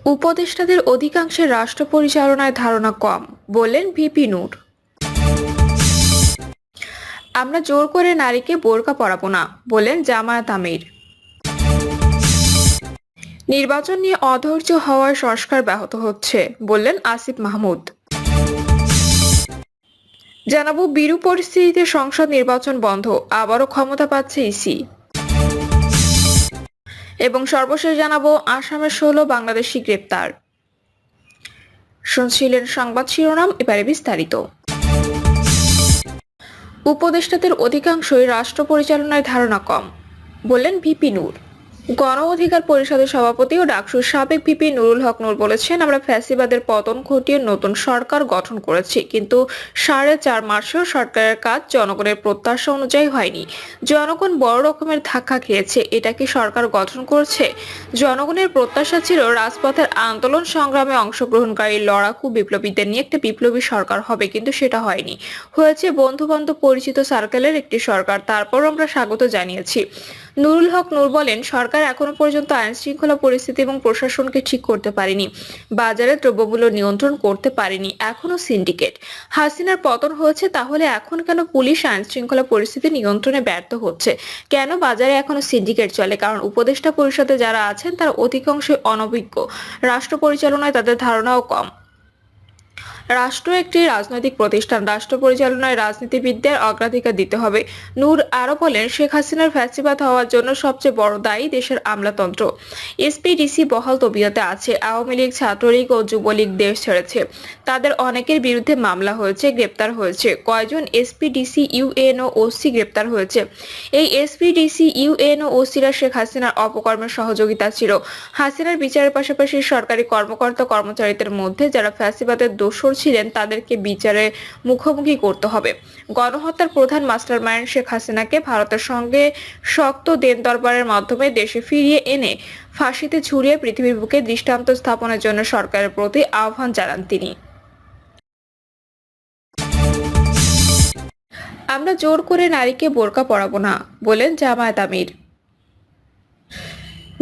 উপদেষ্টাদের অধিকাংশের রাষ্ট্র পরিচালনায় ধারণা কম, বললেন ভিপি নূর। আমরা জোর করে নারীকে বোরকা পরাবো না, বললেন জামায়াত আমির। নির্বাচন নিয়ে অধৈর্য হওয়ায় সংস্কার ব্যাহত হচ্ছে, বললেন আসিফ মাহমুদ। জানাবো বিরূপ পরিস্থিতিতে সংসদ নির্বাচন বন্ধ, আবারও ক্ষমতা পাচ্ছে ইসি। এবং সর্বশেষ জানাবো আসামের 16 বাংলাদেশি গ্রেপ্তার। শুনছিলেন সংবাদ শিরোনাম, এবারে বিস্তারিত। উপদেষ্টাদের অধিকাংশই রাষ্ট্র পরিচালনায় ধারণা কম, বললেন ভিপি নূর। গণ অধিকার পরিষদের সভাপতি ও ডাকসুর সাবেক ভিপি নুরুল হক নূর বলেছেন, আমরা ফ্যাসিবাদের পতন ঘটিয়ে নতুন সরকার গঠন করেছি, কিন্তু 4.5 মাসেও সরকারের কাজ জনগণের প্রত্যাশা অনুযায়ী হয়নি। জনগণ বড় রকমের ধাক্কা খেয়েছে। এটা কি সরকার গঠন করছে? জনগণের প্রত্যাশা ছিল রাজপথের আন্দোলন সংগ্রামে অংশগ্রহণকারী লড়াকু বিপ্লবীদের নিয়ে একটা বিপ্লবী সরকার হবে, কিন্তু সেটা হয়নি। হয়েছে বন্ধু বান্ধব পরিচিত সার্কেলের একটি সরকার। তারপর আমরা স্বাগত জানিয়েছি। নুরুল হক নূর বলেন, সরকার এখনো পর্যন্ত আইন শৃঙ্খলা পরিস্থিতি এবং প্রশাসনকে ঠিক করতে পারেনি, বাজারে দ্রব্যমূল্য নিয়ন্ত্রণ করতে পারেনি, এখনো সিন্ডিকেট। হাসিনার পতন হয়েছে, তাহলে এখন কেন পুলিশ আইন শৃঙ্খলা পরিস্থিতি নিয়ন্ত্রণে ব্যর্থ হচ্ছে? কেন বাজারে এখনো সিন্ডিকেট চলে? কারণ উপদেষ্টা পরিষদে যারা আছেন তারা অধিকাংশই অনভিজ্ঞ, রাষ্ট্র পরিচালনায় তাদের ধারণাও কম। রাষ্ট্র একটি রাজনৈতিক প্রতিষ্ঠান, রাষ্ট্র পরিচালনায় রাজনীতিবিদদের অগ্রাধিকার দিতে হবে। নূর আরো বলেন, শেখ হাসিনার ফ্যাসিবাদ হওয়ার জন্য সবচেয়ে বড় দায়ী দেশের আমলাতন্ত্র। এসপিডিসি বহাল তবিয়তে আছে। আওয়ামী লীগ, ছাত্রলীগ ও যুবলীগ দেশ ছেড়েছে। তাদের অনেকের বিরুদ্ধে মামলা হয়েছে, গ্রেপ্তার হয়েছে। কয়জন এসপিডিসি, ইউএনও, ওসি গ্রেপ্তার হয়েছে? এই এসপিডিসি, ইউএনও, ওসিরা শেখ হাসিনার অপকর্মের সহযোগিতা ছিল। হাসিনার বিচারের পাশাপাশি সরকারি কর্মকর্তা কর্মচারীদের মধ্যে যারা ফ্যাসিবাদের দোষর ছিলেন তাদেরকে বিচারে মুখোমুখি করতে হবে। গণহত্যার প্রধান মাস্টারমাইন্ড শেখ হাসিনাকে ভারতের সঙ্গে শক্ত দেন দরবারের মাধ্যমে দেশে ফিরিয়ে এনে ফাঁসিতে ঝুলিয়ে পৃথিবীর বুকে দৃষ্টান্ত স্থাপনের জন্য সরকারের প্রতি আহ্বান জানান তিনি। আমরা জোর করে নারীকে বোরকা পরাবো না, বলেন জামায়াত আমির।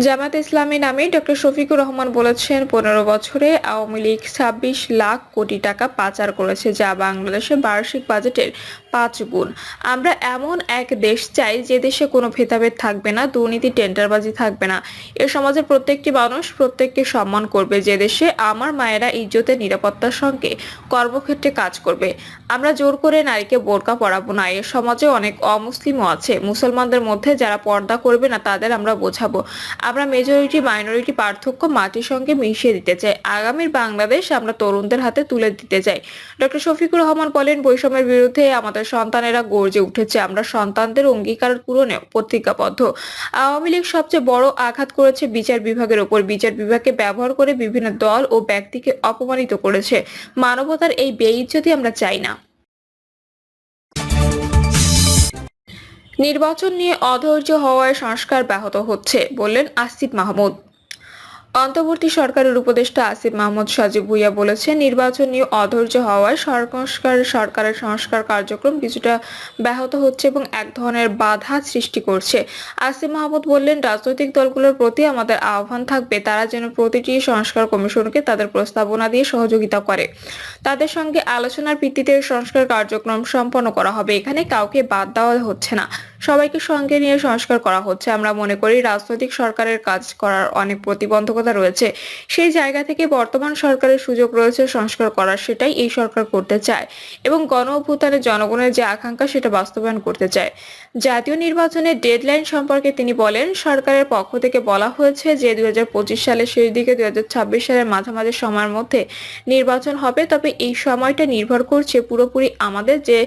জামায়াত ইসলামী নামে ডক্টর শফিকুর রহমান বলেছেন, 15 বছরে আওয়ামী লীগ 26 লাখ কোটি টাকা পাচার করেছে, যা বাংলাদেশের বার্ষিক বাজেটের 5 গুণ। আমরা এমন এক দেশ চাই যে দেশে কোনো ভেদাভেদ থাকবে না, দুর্নীতি, টেন্ডারবাজি থাকবে না। এ সমাজের প্রত্যেকটি মানুষ প্রত্যেককে সম্মান করবে, যে দেশে আমার মায়েরা ইজ্জতের নিরাপত্তার সঙ্গে কর্মক্ষেত্রে কাজ করবে। আমরা জোর করে নারীকে বোরকা পরাবো না। এ সমাজে অনেক অমুসলিমও আছে। মুসলমানদের মধ্যে যারা পর্দা করবে না তাদের আমরা বোঝাবো। আমরা মেজরিটি মাইনরিটি পার্থক্য মাটির সঙ্গে মিশিয়ে দিতে চাই। আগামীর বাংলাদেশ আমরা তরুণদের হাতে তুলে দিতে চাই। ডক্টর শফিকুর রহমান বলেন, বৈষম্যের বিরুদ্ধে আমাদের সন্তানেরা গর্জে উঠেছে। আমরা সন্তানদের অঙ্গীকার পূরণে প্রতিজ্ঞাবদ্ধ। আওয়ামী লীগ সবচেয়ে বড় আঘাত করেছে বিচার বিভাগের উপর। বিচার বিভাগকে ব্যবহার করে বিভিন্ন দল ও ব্যক্তিকে অপমানিত করেছে। মানবতার এই বেইজ্জতি আমরা চাই না। নির্বাচন নিয়ে অধৈর্য হওয়ায় সংস্কার ব্যাহত হচ্ছে, বললেন আসিফ মাহমুদ। অন্তর্বর্তী সরকারের উপদেষ্টা আসিফ মাহমুদ সজীব ভুইয়া বলেছেন, নির্বাচন নিয়ে অধৈর্য হওয়ায় সরকারের সংস্কার কার্যক্রম কিছুটা ব্যাহত হচ্ছে এবং এক ধরনের বাধা সৃষ্টি করছে। আসিফ মাহমুদ বললেন, রাজনৈতিক দলগুলোর প্রতি আমাদের আহ্বান থাকবে তারা যেন প্রতিটি সংস্কার কমিশনকে তাদের প্রস্তাবনা দিয়ে সহযোগিতা করে। তাদের সঙ্গে আলোচনার ভিত্তিতে সংস্কার কার্যক্রম সম্পন্ন করা হবে। এখানে কাউকে বাদ দেওয়া হচ্ছে না, সবাইকে সঙ্গে নিয়ে সংস্কার করা হচ্ছে। আমরা মনে করি রাজনৈতিক সরকারের কাজ করার অনেক প্রতিবন্ধকতা রয়েছে। সেই জায়গা থেকে বর্তমান সরকারের সুযোগ রয়েছে সংস্কার করার, সেটাই এই সরকার করতে চায় এবং গণ অভ্যুত্থানে জনগণের যে আকাঙ্ক্ষা সেটা বাস্তবায়ন করতে চায়। জাতীয় নির্বাচনের ডেডলাইন সম্পর্কে তিনি বলেন, সরকারের পক্ষ থেকে বলা হয়েছে যে 2025 সালের শেষ দিকে 2026 সালের মাঝামাঝি সময়ের মধ্যে নির্বাচন হবে। তবে এই সময়টা নির্ভর করছে পুরোপুরি আমাদের যে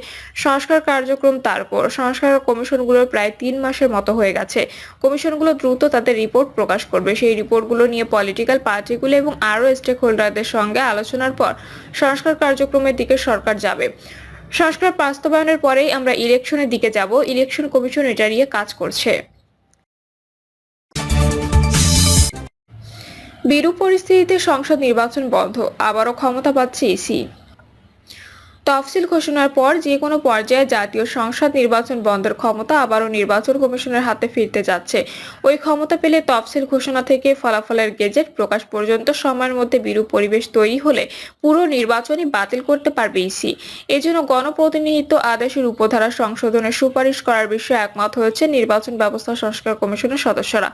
সংস্কার কার্যক্রম তার উপর। সংস্কার কমিশনগুলোর প্রায় 3 মাসের মতো হয়ে গেছে। কমিশনগুলো দ্রুত তাদের রিপোর্ট প্রকাশ করবে। সেই রিপোর্টগুলো নিয়ে পলিটিক্যাল পার্টিগুলো এবং আরো স্টেক হোল্ডারদের সঙ্গে আলোচনার পর সংস্কার কার্যক্রমের দিকে সরকার যাবে। সংস্কার বাস্তবায়নের পরেই আমরা ইলেকশনের দিকে যাব। ইলেকশন কমিশন এটা নিয়ে কাজ করছে। বিরূপ পরিস্থিতিতে সংসদ নির্বাচন বন্ধ, আবারও ক্ষমতা পাচ্ছে ইসি। তফসিল ঘোষণার পর যে কোনো পর্যায়ে জাতীয় সংসদ নির্বাচন বন্ধের ক্ষমতা আবারও নির্বাচন কমিশনের হাতে ফিরতে যাচ্ছে। ওই ক্ষমতা পেলে তফসিল ঘোষণা থেকে ফলাফলের গেজেট প্রকাশ পর্যন্ত সময়ের মধ্যে বিরূপ পরিবেশ তৈরি হলে পুরো নির্বাচনই বাতিল করতে পারবে ইসি। এজন্য গণপ্রতিনিধিত্ব আদেশের উপধারা সংশোধনের সুপারিশ করার বিষয়ে একমত হয়েছে নির্বাচন ব্যবস্থা সংস্কার কমিশনের সদস্যরা।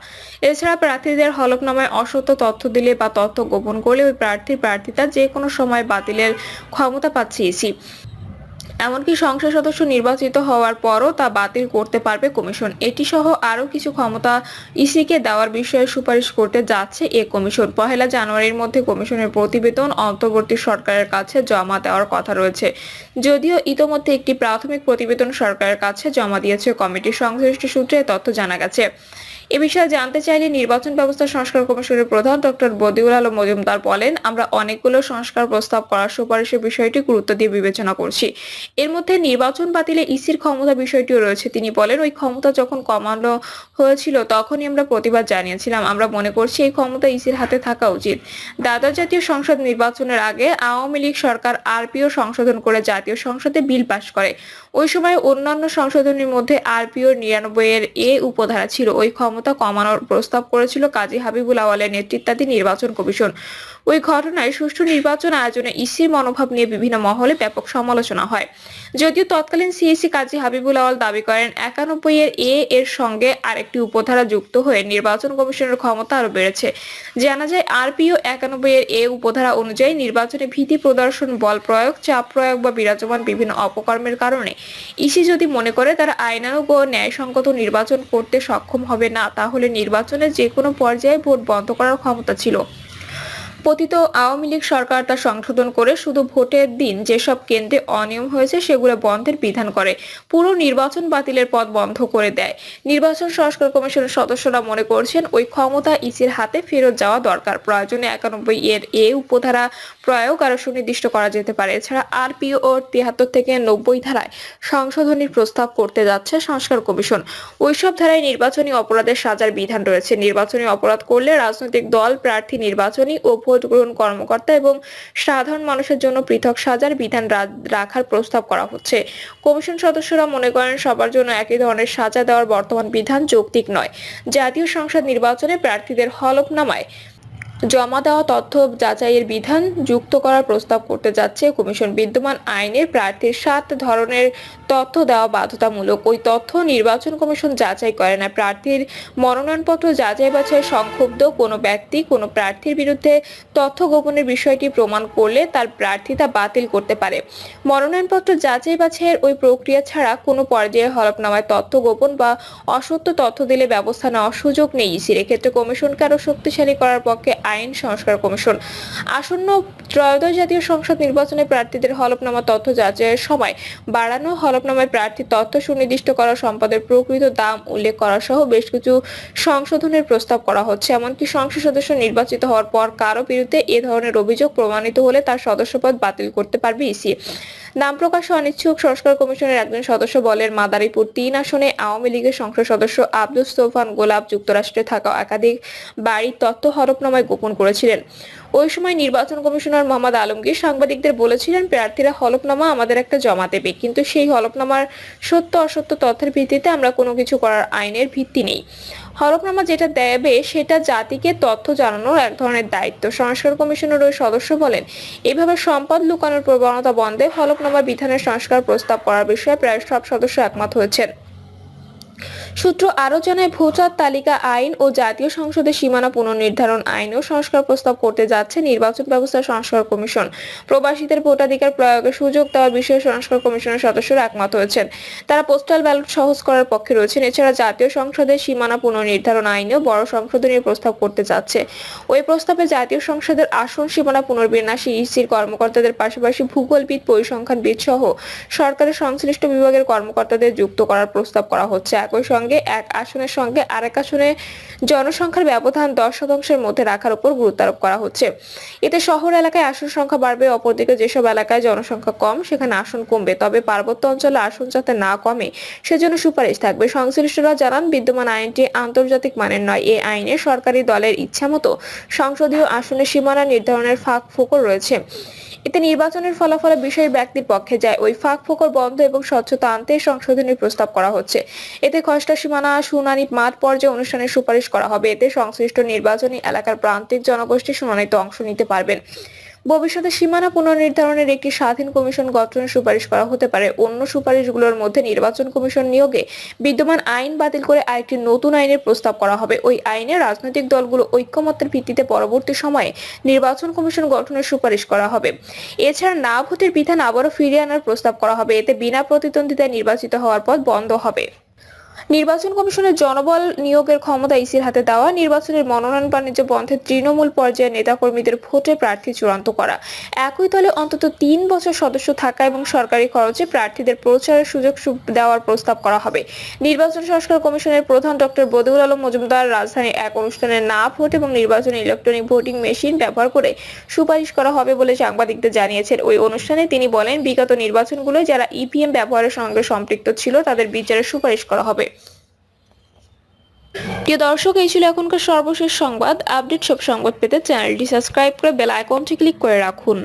এছাড়া প্রার্থীদের হলফনামায় অসত্য তথ্য দিলে বা তথ্য গোপন করলে ওই প্রার্থিতা যে কোনো সময় বাতিলের ক্ষমতা পাচ্ছে ইসি। এমনকি সংসদ সদস্য নির্বাচিত হওয়ার পরও তা বাতিল করতে পারবে কমিশন। এটি সহ আরও কিছু ক্ষমতা ইসিকে দেওয়ার বিষয়ে সুপারিশ করতে যাচ্ছে এ কমিশন। 1 জানুয়ারির মধ্যে কমিশনের প্রতিবেদন অন্তর্বর্তী সরকারের কাছে জমা দেওয়ার কথা রয়েছে। যদিও ইতোমধ্যে একটি প্রাথমিক প্রতিবেদন সরকারের কাছে জমা দিয়েছে কমিটি, সংশ্লিষ্ট সূত্রে এ তথ্য জানা গেছে। এ বিষয়ে জানতে চাইলে নির্বাচন ব্যবস্থা সংস্কার কমিশনের প্রধান ডক্টর বদিউল আলম মজুমদার বলেন, আমরা অনেকগুলো সংস্কার প্রস্তাব করার সুপারিশের বিষয়টি গুরুত্ব দিয়ে বিবেচনা করছি। এর মধ্যে নির্বাচন বাতিলে ইসির ক্ষমতা বিষয়টিও রয়েছে। তিনি বলেন, ওই ক্ষমতা যখন কমানো হয়েছিল তখনই আমরা প্রতিবাদ জানিয়েছিলাম। আমরা মনে করছি এই ক্ষমতা ইসির হাতে থাকা উচিত। দ্বাদশ জাতীয় সংসদ নির্বাচনের আগে আওয়ামী লীগ সরকার আরপিও সংশোধন করে জাতীয় সংসদে বিল পাশ করে। ওই সময় অন্যান্য সংশোধনীর মধ্যে আরপিও 99 এ উপধারা ছিল। ওই ক্ষমতা কমানোর প্রস্তাব করেছিল কাজী হাবিবুল আওয়ালের নেতৃত্বাধীন নির্বাচন কমিশন। ওই ঘটনায় সুষ্ঠু নির্বাচন আয়োজনে ইসির মনোভাব নিয়ে বিভিন্ন মহলে ব্যাপক সমালোচনা হয়। যদিও তৎকালীন সিইসি কাজী হাবিবুল আওয়াল দাবি করেন 91 এর সঙ্গে আরেকটি উপধারা যুক্ত হয়ে নির্বাচন কমিশনের ক্ষমতা আরো বেড়েছে। জানা যায় আরপিও 91 উপধারা অনুযায়ী নির্বাচনে ভীতি প্রদর্শন, বল প্রয়োগ, চাপ প্রয়োগ বা বিরাজমান বিভিন্ন অপকর্মের কারণে ইসি যদি মনে করে তারা আইনানুগ ও ন্যায়সঙ্গত নির্বাচন করতে সক্ষম হবে না, তাহলে নির্বাচনের যে কোনো পর্যায়ে ভোট বন্ধ করার ক্ষমতা ছিল। পতিত আওয়ামী লীগ সরকার তা সংশোধন করে শুধু ভোটের দিন যেসব কেন্দ্রে অনিয়ম হয়েছে সেগুলো বন্ধের বিধান করে পুরো নির্বাচন বাতিলের পথ বন্ধ করে দেয়। নির্বাচন সংস্কার কমিশনের সদস্যরা মনে করছেন ওই ক্ষমতা ইসির হাতে ফেরত যাওয়া দরকার। প্রয়োজনে 91 উপধারা প্রয়োগ আরো সুনির্দিষ্ট করা যেতে পারে। এছাড়া আরপিও ও 73 থেকে 90 ধারায় সংশোধনীর প্রস্তাব করতে যাচ্ছে সংস্কার কমিশন। ওইসব ধারায় নির্বাচনী অপরাধের সাজার বিধান রয়েছে। নির্বাচনী অপরাধ করলে রাজনৈতিক দল, প্রার্থী, নির্বাচনী ও ভোট গ্রহণ কর্মকর্তা এবং সাধারণ মানুষের জন্য পৃথক সাজার বিধান রাখার প্রস্তাব করা হচ্ছে। কমিশন সদস্যরা মনে করেন সবার জন্য একই ধরনের সাজা দেওয়ার বর্তমান বিধান যৌক্তিক নয়। জাতীয় সংসদ নির্বাচনে প্রার্থীদের হলফনামায় জমা দেওয়া তথ্য যাচাইয়ের বিধান যুক্ত করার প্রস্তাব করতে যাচ্ছে কমিশন। বিদ্যমান আইনের প্রার্থীর 7 ধরনের তথ্য দেওয়া বাধ্যতামূলক। ওই তথ্য নির্বাচন কমিশন যাচাই করে না। প্রার্থীর মনোনয়নপত্র যাচাই বাছাই সংক্ষুব্ধ কোনো ব্যক্তি কোনো প্রার্থীর বিরুদ্ধে তথ্য গোপনের বিষয়টি প্রমাণ করলে তার প্রার্থিতা বাতিল করতে পারে। মনোনয়নপত্র যাচাই বাছাইয়ের ওই প্রক্রিয়া ছাড়া কোনো পর্যায়ে হলফনামায় তথ্য গোপন বা অসত্য তথ্য দিলে ব্যবস্থা নেওয়ার সুযোগ নেই ইসির। এক্ষেত্রে কমিশনকে আরো শক্তিশালী করার পক্ষে আইন সংস্কার কমিশন। আসন্ন ত্রয়োদশ জাতীয় সংসদ নির্বাচনে প্রার্থীদের হলফনামা তথ্য যাচাইয়ের সময় বাড়ানো, হলফনামায় প্রার্থীর তথ্য সুনির্দিষ্ট করা, সম্পদের প্রকৃত দাম উল্লেখ করা সহ বেশ কিছু সংশোধনের প্রস্তাব করা হচ্ছে। এমনকি সংসদ সদস্য নির্বাচিত হওয়ার পর কারো বিরুদ্ধে এ ধরনের অভিযোগ প্রমাণিত হলে তার সদস্যপদ বাতিল করতে পারবে ইসি। নাম প্রকাশে অনিচ্ছুক সংস্কার কমিশনের একজন সদস্য বলেন, মাদারীপুর 3 আসনে আওয়ামী লীগের সংসদ সদস্য আব্দুস সোবহান গোলাপ যুক্তরাষ্ট্রে থাকা একাধিক বাড়ির তথ্য হলফনামায় গোপন করেছিলেন। ওই সময় নির্বাচন কমিশনার মোহাম্মদ আলমগীর সাংবাদিকদের বলেছিলেন, প্রার্থীরা হলফনামা আমাদের একটা জমা দেবে, কিন্তু সেই হলফনামার সত্য অসত্য তথ্যের ভিত্তিতে আমরা কোনো কিছু করার আইনের ভিত্তি নেই। হলফনামা যেটা দেবে সেটা জাতিকে তথ্য জানানোর এক ধরনের দায়িত্ব। সংস্কার কমিশনের ওই সদস্য বলেন, এইভাবে সম্পদ লুকানোর প্রবণতা বন্ধে হলফনামা বিধানের সংস্কার প্রস্তাব করার বিষয়ে প্রায় সব সদস্য একমত হয়েছেন। সূত্র আরো জানায়, ভোটার তালিকা আইন ও জাতীয় সংসদের সীমানা পুনর্নির্ধারণ আইনেও সংস্কার প্রস্তাব করতে যাচ্ছে নির্বাচন ব্যবস্থা সংস্কার কমিশন। প্রবাসীদের ভোটাধিকার প্রয়োগের সুযোগ দেওয়ার বিষয়ে সংস্কার কমিশনের সদস্যরা একমত হয়েছেন। তারা পোস্টাল ব্যালট সহজ করার পক্ষে রয়েছেন। এছাড়া জাতীয় সংসদের সীমানা পুনর্নির্ধারণ আইনেও বড় সংশোধনীর প্রস্তাব করতে যাচ্ছে। ওই প্রস্তাবে জাতীয় সংসদের আসন সীমানা পুনর্বিন্যাসে ইসির কর্মকর্তাদের পাশাপাশি ভূগোলবিদ, পরিসংখ্যানবিদ সহ সরকারের সংশ্লিষ্ট বিভাগের কর্মকর্তাদের যুক্ত করার প্রস্তাব করা হচ্ছে। একই সঙ্গে এক আসনের সঙ্গে আরেক আসনে জনসংখ্যার ব্যবধান 10% মধ্যে রাখার উপর গুরুত্ব আরোপ করা হচ্ছে। এতে শহর এলাকায় আসন সংখ্যা বাড়বে, অপরদিকে যেসব এলাকায় জনসংখ্যা কম সেখানে আসন কমবে। তবে পার্বত্য অঞ্চলে আসন যাতে না কমে সেজন্য সুপারিশ থাকবে। সংশ্লিষ্টরা জানান, বিদ্যমান আইনটি আন্তর্জাতিক মানের নয়। এই আইনে সরকারি দলের ইচ্ছামতো সংসদীয় আসনের সীমানা নির্ধারণের ফাঁক ফোকর রয়েছে। এতে নির্বাচনের ফলাফল বিষয় ব্যক্তির পক্ষে যায়। ওই ফাঁক-ফোকর বন্ধ এবং স্বচ্ছতা আনতে সংশোধনের প্রস্তাব করা হচ্ছে। এতে খসড়া সীমানা শুনানি মাঠ পর্যায়ে অনুষ্ঠানের সুপারিশ করা হবে। এতে সংশ্লিষ্ট নির্বাচনী এলাকার প্রান্তিক জনগোষ্ঠী শুনানিতে অংশ নিতে পারবেন। ভবিষ্যতে সীমানা পুনর্নির্ধারণের একটি স্বাধীন কমিশন গঠনের সুপারিশ করা হতে পারে। অন্য সুপারিশগুলোর মধ্যে নির্বাচন কমিশন নিয়োগে বিদ্যমান আইন বাতিল করে আরেকটি নতুন আইনের প্রস্তাব করা হবে। ওই আইনে রাজনৈতিক দলগুলো ঐকমত্যের ভিত্তিতে পরবর্তী সময়ে নির্বাচন কমিশন গঠনের সুপারিশ করা হবে। এছাড়া না ভোটের বিধান আবারও ফিরিয়ে আনার প্রস্তাব করা হবে। এতে বিনা প্রতিদ্বন্দ্বিতায় নির্বাচিত হওয়ার পথ বন্ধ হবে। নির্বাচন কমিশনের জনবল নিয়োগের ক্ষমতা ইসির হাতে দেওয়া, নির্বাচনের মনোনয়ন বাণিজ্য বন্ধে তৃণমূল পর্যায়ে নেতাকর্মীদের ভোটে প্রার্থী চূড়ান্ত করা, একই দলে অন্তত 3 বছর সদস্য থাকা এবং সরকারি খরচে প্রার্থীদের প্রচারের সুযোগ দেওয়ার প্রস্তাব করা হবে। নির্বাচন সংস্কার কমিশনের প্রধান ডক্টর বদিউল আলম মজুমদার রাজধানীর এক অনুষ্ঠানে না ভোট এবং নির্বাচনে ইলেকট্রনিক ভোটিং মেশিন ব্যবহার করে সুপারিশ করা হবে বলে সাংবাদিকদের জানিয়েছেন। ওই অনুষ্ঠানে তিনি বলেন, বিগত নির্বাচনগুলোয় যারা ইভিএম ব্যবহারের সঙ্গে সম্পৃক্ত ছিল তাদের বিচারের সুপারিশ করা হবে। প্রিয় দর্শক, এই ছিল এখনকার সর্বশেষ সংবাদ। আপডেট সব সংবাদ পেতে চ্যানেলটি সাবস্ক্রাইব করে বেল আইকনটি ক্লিক করে রাখুন।